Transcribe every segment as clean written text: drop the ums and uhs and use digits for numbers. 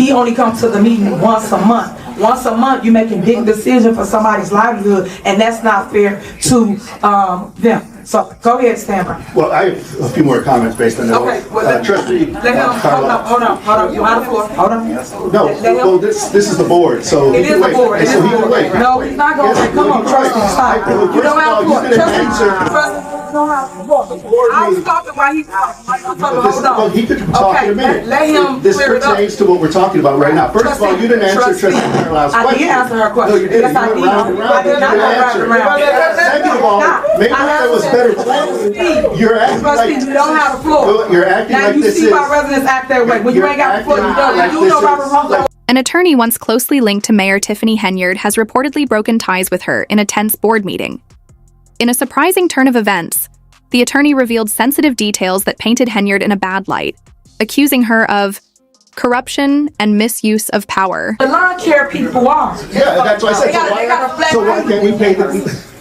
he only comes to the meeting once a month. Once a month, you're making big decisions for somebody's livelihood, and that's not fair to them. So go ahead, Stanford. Well, I have a few more comments based on that. Okay. Well, Trustee, hold on. You out of floor. Hold on. No, well, this is the board, so it is the board. And so he can wait. No, he's not going to. Come on, trustee, stop. You don't have the floor. Trustee. I'll stop it while he's talking. Hold on. Well, he could talk in a minute. Let him This clear it up. pertains to what we're talking about right now. First of all, you didn't answer Trustee Carlisle's question. I did answer her question. No, you didn't. Yes, I did. I did not go round and round. Second of all, maybe that was better planning. You're acting like you don't have the floor. You're acting like this is. Now you see why residents act that way. When you ain't got the floor, you don't. You know Robert Rules. An attorney once closely linked to Mayor Tiffany Henyard has reportedly broken ties with her in a tense board meeting. In a surprising turn of events, the attorney revealed sensitive details that painted Henyard in a bad light, accusing her of corruption and misuse of power. The lawn care people are. Yeah, that's what I said. So why can't we pay the...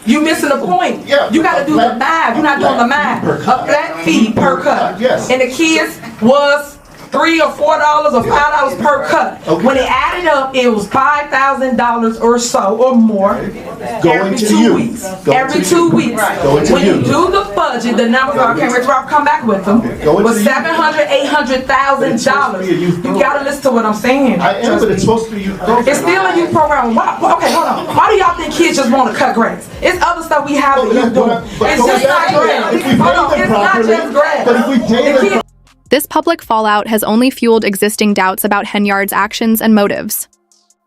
You missing the point. Yeah, you got to do the math. You're not doing the math. A flat fee per cut. Yes. And the kids was $3 or $4 or $5 per cut. Okay. When it added up, it was $5,000 or so or more. Going every to 2 you. weeks. Going Every to 2 you. weeks. Going to when you. you do the budget, the numbers are, okay, Rich Rob come back with them. Going Was to you. $700,000, $800,000. You gotta listen to what I'm saying. I am, but it's supposed to be you. It's still a youth program. Why, okay, hold on. Why do y'all think kids just want to cut grass? It's other stuff we have that youth doing. It's just not grass. Hold on, it's not just grass. But if we pay them. This public fallout has only fueled existing doubts about Henyard's actions and motives.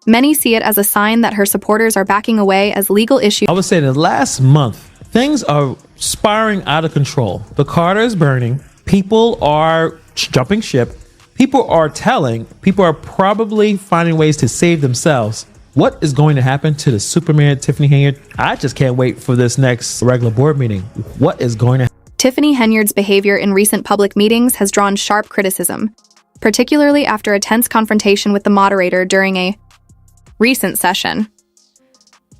Many see it as a sign that her supporters are backing away as legal issues. I would say that last month, things are spiraling out of control. The Carter is burning. People are jumping ship. People are probably finding ways to save themselves. What is going to happen to the Superman Tiffany Henyard? I just can't wait for this next regular board meeting. What is going to happen? Tiffany Henyard's behavior in recent public meetings has drawn sharp criticism, particularly after a tense confrontation with the moderator during a recent session.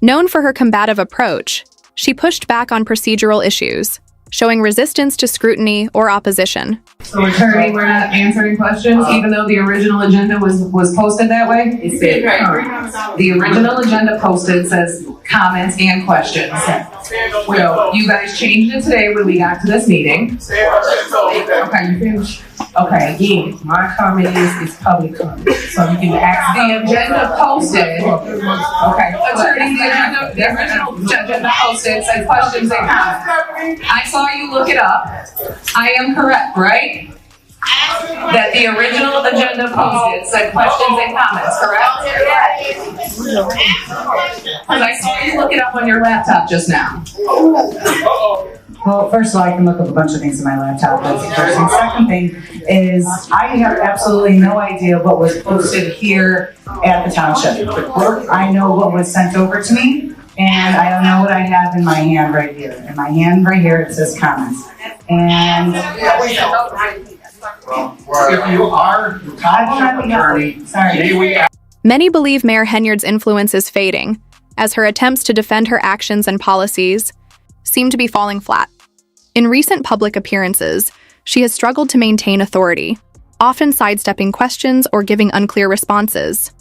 Known for her combative approach, she pushed back on procedural issues, showing resistance to scrutiny or opposition. So attorney, we're not answering questions, even though the original agenda was posted that way? It said, the original agenda posted says comments and questions. Well, you guys changed it today when we got to this meeting. Okay, you finished? Okay, again, my comment is public comment. So you can ask the agenda posted. Okay, attorney, the original agenda posted said questions and comments. I saw you look it up. I am correct, right? That the original agenda posted said questions and comments, correct? Because I saw you look it up on your laptop just now. Well, first of all, I can look up a bunch of things in my laptop. That's the first thing. Second thing is I have absolutely no idea what was posted here at the township. I know what was sent over to me, and I don't know what I have in my hand right here. In my hand right here, it says comments. And if you are the township attorney, sorry. Many believe Mayor Henyard's influence is fading, as her attempts to defend her actions and policies seem to be falling flat. In recent public appearances, she has struggled to maintain authority, often sidestepping questions or giving unclear responses.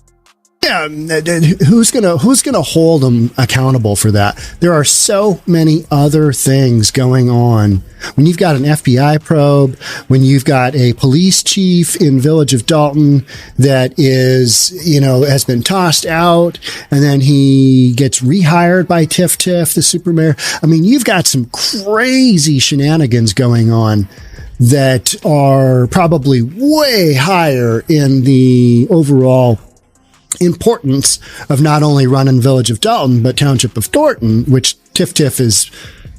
Yeah, who's gonna hold them accountable for that? There are so many other things going on. When you've got an FBI probe, when you've got a police chief in Village of Dalton that is, has been tossed out, and then he gets rehired by Tiff, the super mayor. I mean, you've got some crazy shenanigans going on that are probably way higher in the overall importance of not only running Village of Dalton, but Township of Thornton, which Tiff is,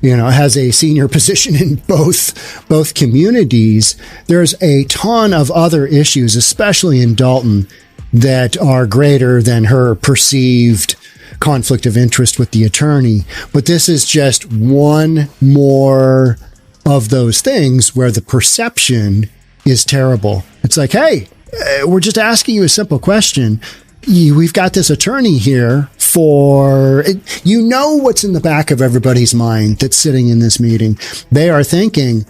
has a senior position in both communities. There's a ton of other issues, especially in Dalton, that are greater than her perceived conflict of interest with the attorney. But this is just one more of those things where the perception is terrible. It's like, hey, we're just asking you a simple question. We've got this attorney here what's in the back of everybody's mind that's sitting in this meeting. They are thinking,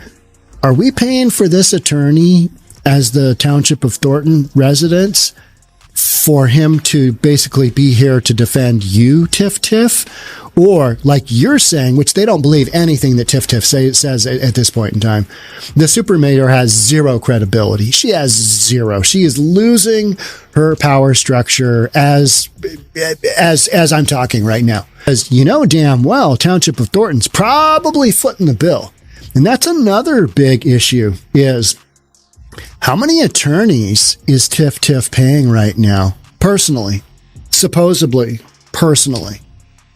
are we paying for this attorney as the Township of Thornton residents? for him to basically be here to defend you, Tiff Tiff, or like you're saying, which they don't believe anything that Tiff Tiff says at this point in time. The super mayor has zero credibility. She has zero. She is losing her power structure as I'm talking right now. As you know damn well, Township of Thornton's probably footing the bill. And that's another big issue is how many attorneys is Tiff Tiff paying right now? Personally, supposedly, personally.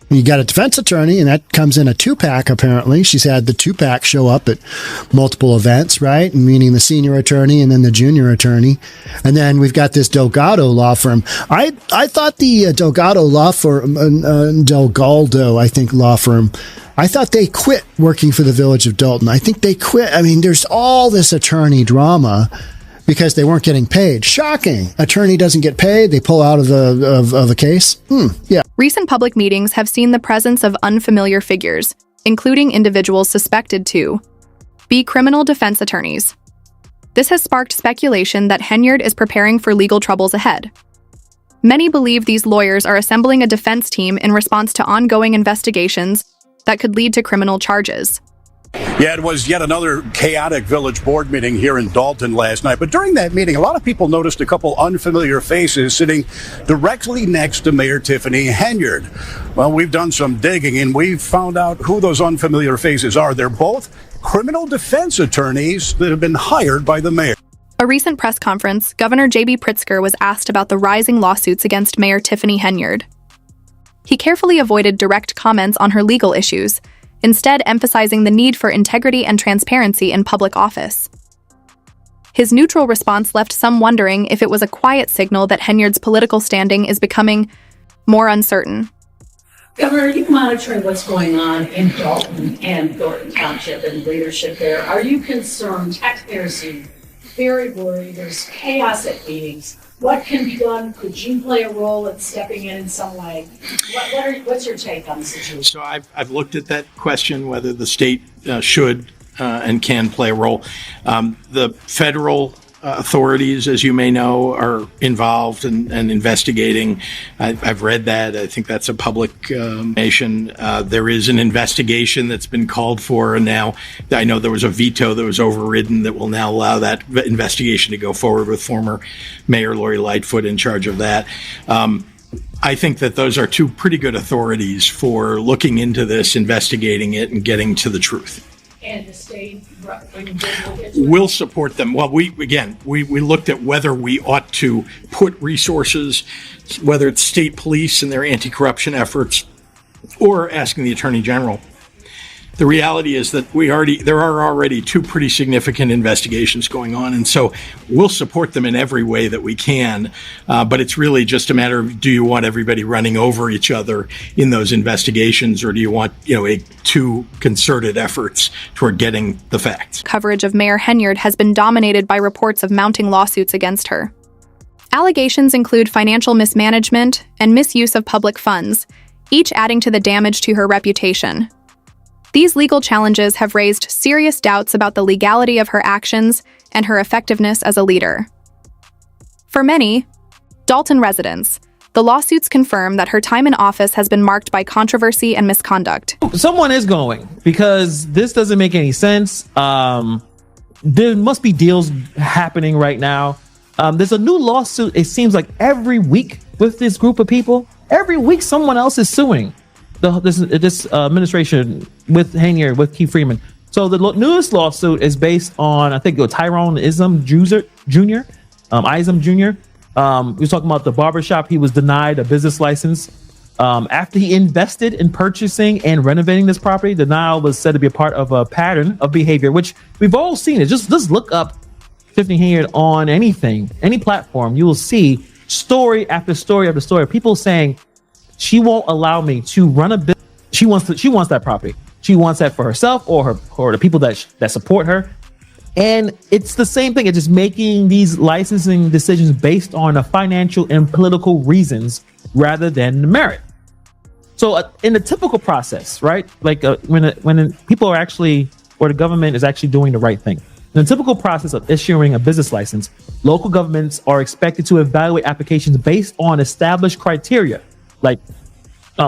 You got a defense attorney, and that comes in a 2-pack, apparently. She's had the 2-pack show up at multiple events, right? Meaning the senior attorney and then the junior attorney. And then we've got this Delgado law firm. I thought the Delgado law firm, Delgaldo, I think, law firm, I thought they quit working for the Village of Dalton. I think they quit. I mean, there's all this attorney drama because they weren't getting paid. Shocking. Attorney doesn't get paid. They pull out of a case. Yeah. Recent public meetings have seen the presence of unfamiliar figures, including individuals suspected to be criminal defense attorneys. This has sparked speculation that Henyard is preparing for legal troubles ahead. Many believe these lawyers are assembling a defense team in response to ongoing investigations that could lead to criminal charges. Yeah, it was yet another chaotic village board meeting here in Dalton last night. But during that meeting, a lot of people noticed a couple unfamiliar faces sitting directly next to Mayor Tiffany Henyard. Well, we've done some digging and we've found out who those unfamiliar faces are. They're both criminal defense attorneys that have been hired by the mayor. A recent press conference, Governor J.B. Pritzker was asked about the rising lawsuits against Mayor Tiffany Henyard. He carefully avoided direct comments on her legal issues, instead emphasizing the need for integrity and transparency in public office. His neutral response left some wondering if it was a quiet signal that Henyard's political standing is becoming more uncertain. Governor, are you monitoring what's going on in Dalton and Thornton Township and leadership there? Are you concerned? Taxpayers seem very worried. There's chaos at meetings. What can be done? Could you play a role in stepping in some way? What's your take on the situation? So I've looked at that question, whether the state should and can play a role. The federal authorities, as you may know, are involved and investigating. I've read that. I think that's a public information. There is an investigation that's been called for, and now I know there was a veto that was overridden that will now allow that investigation to go forward with former Mayor Lori Lightfoot in charge of that. I think that those are two pretty good authorities for looking into this, investigating it, and getting to the truth. And the state will support them. Well, we looked at whether we ought to put resources, whether it's state police and their anti-corruption efforts, or asking the Attorney General. The reality is that there are already two pretty significant investigations going on, and so we'll support them in every way that we can. But it's really just a matter of, do you want everybody running over each other in those investigations, or do you want two concerted efforts toward getting the facts? Coverage of Mayor Henyard has been dominated by reports of mounting lawsuits against her. Allegations include financial mismanagement and misuse of public funds, each adding to the damage to her reputation. These legal challenges have raised serious doubts about the legality of her actions and her effectiveness as a leader. For many Dalton residents, the lawsuits confirm that her time in office has been marked by controversy and misconduct. Someone is going, because this doesn't make any sense. There must be deals happening right now. There's a new lawsuit, it seems like every week with this group of people. Every week someone else is suing this administration with Henyard, with Keith Freeman. So the newest lawsuit is based on, I think, Tyrone Ism Jr. Ism Jr. He was talking about the barbershop. He was denied a business license after he invested in purchasing and renovating this property. Denial was said to be a part of a pattern of behavior, which we've all seen. It just look up Tiffany Henyard on anything, any platform. You will see story after story after story of people saying, she won't allow me to run a business. She wants that property. She wants that for herself or the people that support her. And it's the same thing. It's just making these licensing decisions based on a financial and political reasons rather than the merit. So in the typical process, right? Like when people are actually, or the government is actually doing the right thing, In the typical process of issuing a business license, local governments are expected to evaluate applications based on established criteria like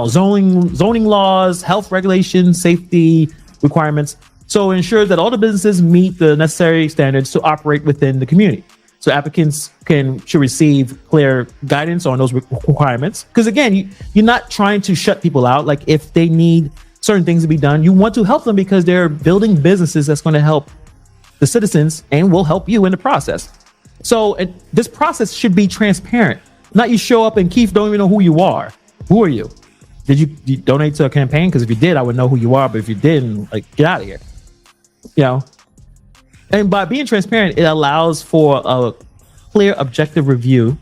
zoning laws, health regulations, safety requirements. So it ensures that all the businesses meet the necessary standards to operate within the community. So applicants should receive clear guidance on those requirements. Because again, you're not trying to shut people out. Like if they need certain things to be done, you want to help them because they're building businesses that's going to help the citizens and will help you in the process. So this process should be transparent. Not you show up and Keith don't even know who you are. Who are you? Did you donate to a campaign? Because if you did, I would know who you are. But if you didn't, like, get out of here. You know? And by being transparent, it allows for a clear, objective review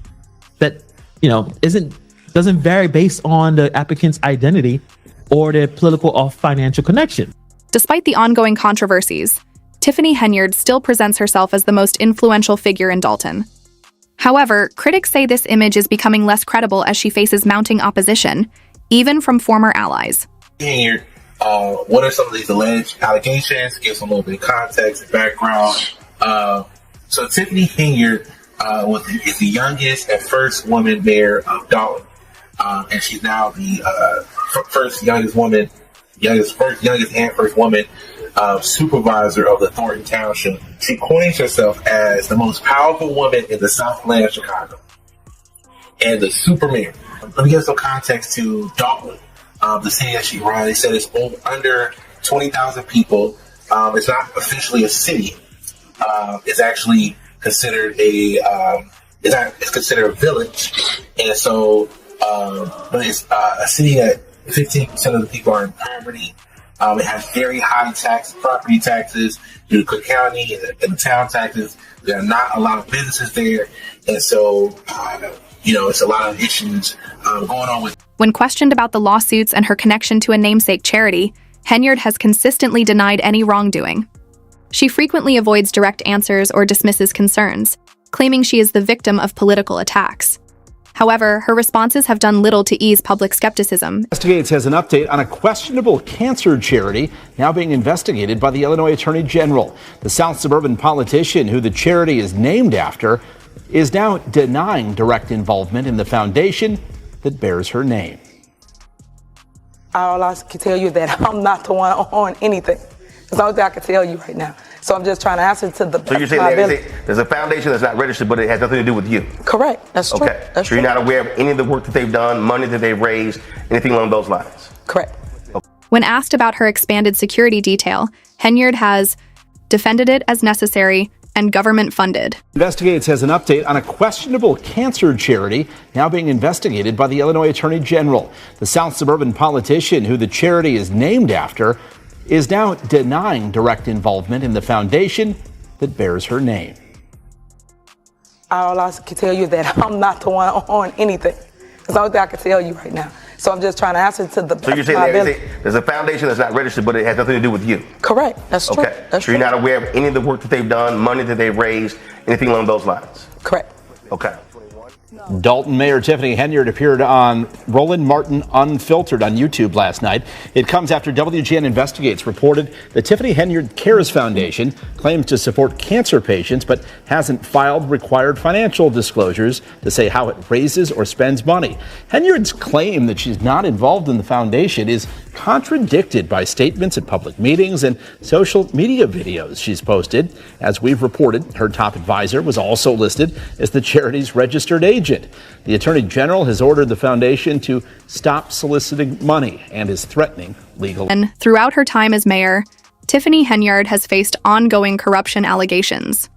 that, doesn't vary based on the applicant's identity or their political or financial connection. Despite the ongoing controversies, Tiffany Henyard still presents herself as the most influential figure in Dalton. However, critics say this image is becoming less credible as she faces mounting opposition, even from former allies. Henyard, what are some of these alleged allegations? Give some little bit of context and background. So Tiffany Henyard is the youngest and first woman mayor of Dalton, and she's now the first woman supervisor of the Thornton Township. She coins herself as the most powerful woman in the Southland of Chicago and the super mayor. Let me give some context to Dalton, the city that she runs. They said it's under 20,000 people. It's not officially a city. It's actually considered it's considered a village, and so but it's a city that 15% of the people are in poverty. It has very high property taxes due to Cook County and the town taxes. There are not a lot of businesses there, and so it's a lot of issues going on with. When questioned about the lawsuits and her connection to a namesake charity, Henyard has consistently denied any wrongdoing. She frequently avoids direct answers or dismisses concerns, claiming she is the victim of political attacks. However, her responses have done little to ease public skepticism. Investigates has an update on a questionable cancer charity now being investigated by the Illinois Attorney General. The South Suburban politician who the charity is named after is now denying direct involvement in the foundation that bears her name. All I can tell you is that I'm not the one on anything. That's the only thing I can tell you right now. So I'm just trying to answer to the. So you're saying there's a foundation that's not registered, but it has nothing to do with you? Correct. That's true. Okay. So you're not aware of any of the work that they've done, money that they've raised, anything along those lines? Correct. Okay. When asked about her expanded security detail, Henyard has defended it as necessary and government funded. Investigates has an update on a questionable cancer charity now being investigated by the Illinois Attorney General. The South Suburban politician who the charity is named after is now denying direct involvement in the foundation that bears her name. All I can tell you is that I'm not the one on anything. That's the only thing I can tell you right now. So I'm just trying to answer to the. So you're saying there's a foundation that's not registered, but it has nothing to do with you? Correct. That's true. Okay. That's so you're not aware of any of the work that they've done, money that they've raised, anything along those lines? Correct. Okay. Dalton Mayor Tiffany Henyard appeared on Roland Martin Unfiltered on YouTube last night. It comes after WGN Investigates reported the Tiffany Henyard Cares Foundation claims to support cancer patients but hasn't filed required financial disclosures to say how it raises or spends money. Henyard's claim that she's not involved in the foundation is contradicted by statements at public meetings and social media videos she's posted. As we've reported, her top advisor was also listed as the charity's registered agent. The Attorney General has ordered the foundation to stop soliciting money and is threatening legal. And throughout her time as mayor, Tiffany Henyard has faced ongoing corruption allegations.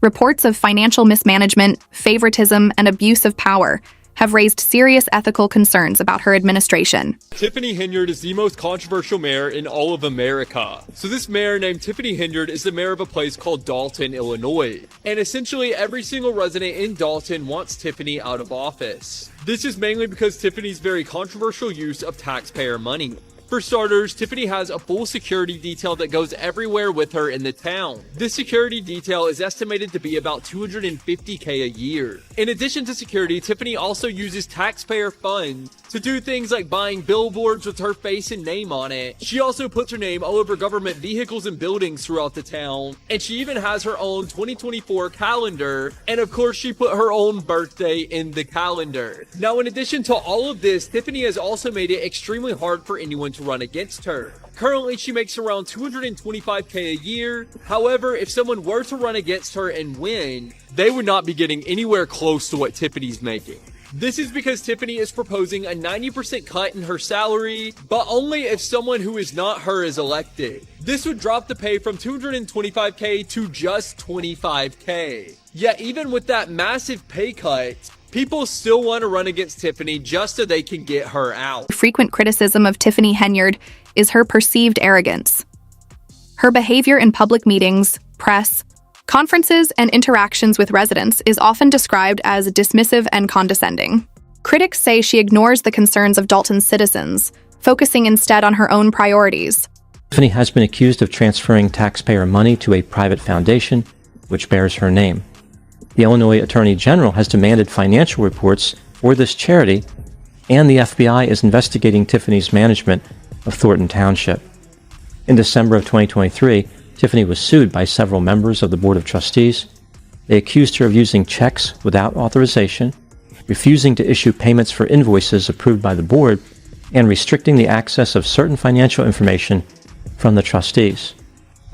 Reports of financial mismanagement, favoritism, and abuse of power have raised serious ethical concerns about her administration. Tiffany Henyard is the most controversial mayor in all of America. So this mayor named Tiffany Henyard is the mayor of a place called Dalton, Illinois. And essentially every single resident in Dalton wants Tiffany out of office. This is mainly because Tiffany's very controversial use of taxpayer money. For starters, Tiffany has a full security detail that goes everywhere with her in the town. This security detail is estimated to be about $250K a year. In addition to security, Tiffany also uses taxpayer funds to do things like buying billboards with her face and name on it. She also puts her name all over government vehicles and buildings throughout the town, and she even has her own 2024 calendar, and of course she put her own birthday in the calendar. Now, in addition to all of this, Tiffany has also made it extremely hard for anyone to run against her. Currently, she makes around $225K a year. However, if someone were to run against her and win, they would not be getting anywhere close to what Tiffany's making. This is because Tiffany is proposing a 90% cut in her salary, but only if someone who is not her is elected. This would drop the pay from $225K to just $25K. Yet even with that massive pay cut, people still want to run against Tiffany just so they can get her out. Frequent criticism of Tiffany Henyard is her perceived arrogance. Her behavior in public meetings, press, conferences, and interactions with residents is often described as dismissive and condescending. Critics say she ignores the concerns of Dalton's citizens, focusing instead on her own priorities. Tiffany has been accused of transferring taxpayer money to a private foundation, which bears her name. The Illinois Attorney General has demanded financial reports for this charity, and the FBI is investigating Tiffany's management of Thornton Township. In December of 2023, Tiffany was sued by several members of the Board of Trustees. They accused her of using checks without authorization, refusing to issue payments for invoices approved by the board, and restricting the access of certain financial information from the trustees.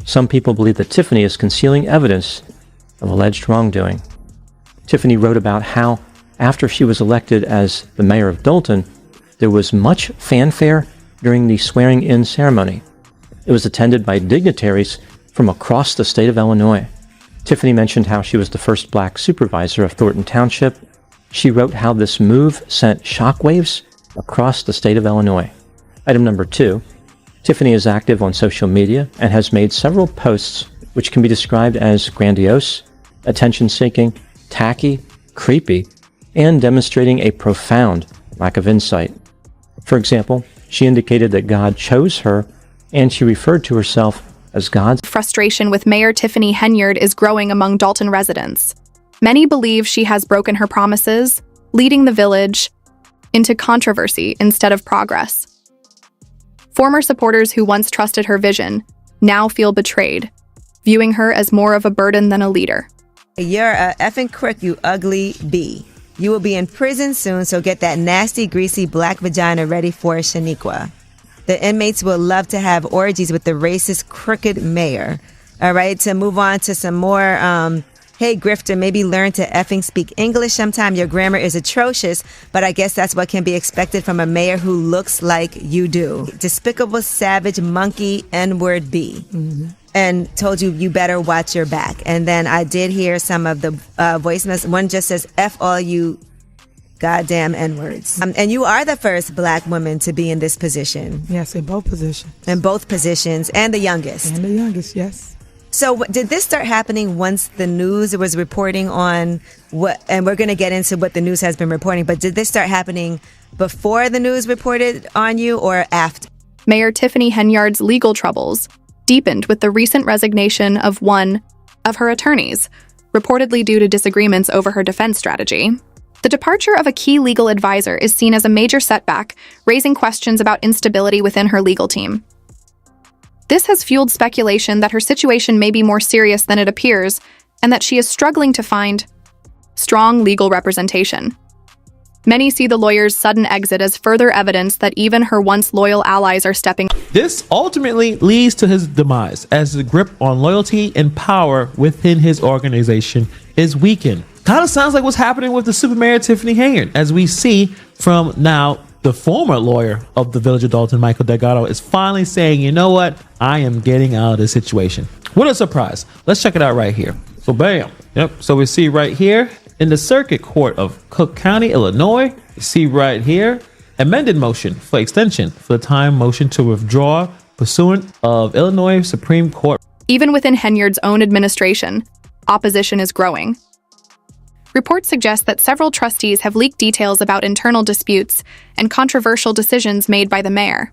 Some people believe that Tiffany is concealing evidence of alleged wrongdoing. Tiffany wrote about how, after she was elected as the mayor of Dalton, there was much fanfare during the swearing-in ceremony. It was attended by dignitaries from across the state of Illinois. Tiffany mentioned how she was the first black supervisor of Thornton Township. She wrote how this move sent shockwaves across the state of Illinois. Item number 2, Tiffany is active on social media and has made several posts which can be described as grandiose, attention-seeking, tacky, creepy, and demonstrating a profound lack of insight. For example, she indicated that God chose her, and she referred to herself as God's. Frustration with Mayor Tiffany Henyard is growing among Dalton residents. Many believe she has broken her promises, leading the village into controversy instead of progress. Former supporters who once trusted her vision now feel betrayed, viewing her as more of a burden than a leader. You're a effing crook, you ugly bee. You will be in prison soon, so get that nasty, greasy black vagina ready for Shaniqua. The inmates will love to have orgies with the racist, crooked mayor. All right, to move on to some more, hey, grifter, maybe learn to effing speak English sometime. Your grammar is atrocious, but I guess that's what can be expected from a mayor who looks like you do. Despicable, savage, monkey, N-word B. Mm-hmm. And told you better watch your back. And then I did hear some of the voicemails. One just says, F all you goddamn N-words. And you are the first black woman to be in this position. Yes, in both positions. In both positions, and the youngest. And the youngest, yes. So did this start happening once the news was reporting on what, and we're going to get into what the news has been reporting, but did this start happening before the news reported on you or after? Mayor Tiffany Henyard's legal troubles deepened with the recent resignation of one of her attorneys, reportedly due to disagreements over her defense strategy. The departure of a key legal advisor is seen as a major setback, raising questions about instability within her legal team. This has fueled speculation that her situation may be more serious than it appears, and that she is struggling to find strong legal representation. Many see the lawyer's sudden exit as further evidence that even her once loyal allies are stepping. This ultimately leads to his demise, as the grip on loyalty and power within his organization is weakened. Kind of sounds like what's happening with the super mayor Tiffany Henyard, as we see from now the former lawyer of the village of Dalton, Michael Delgado, is finally saying, you know what, I am getting out of this situation. What a surprise. Let's check it out right here. So bam. Yep. So we see right here in the Circuit Court of Cook County, Illinois, you see right here, amended motion for extension for the time motion to withdraw pursuant of Illinois Supreme Court. Even within Henyard's own administration, opposition is growing. Reports suggest that several trustees have leaked details about internal disputes and controversial decisions made by the mayor.